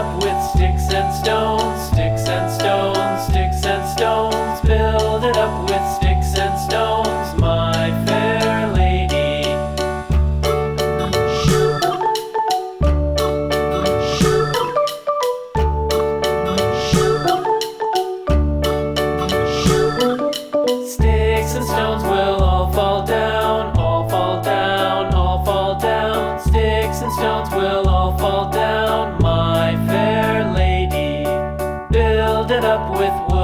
up with sticks and stones, sticks and stones, sticks and stones. Build it up with sticks and stones, my fair lady. Sticks and stones will all fall down, all fall down, all fall down. Sticks and stones will all fall down, my fair lady. Build it up with wood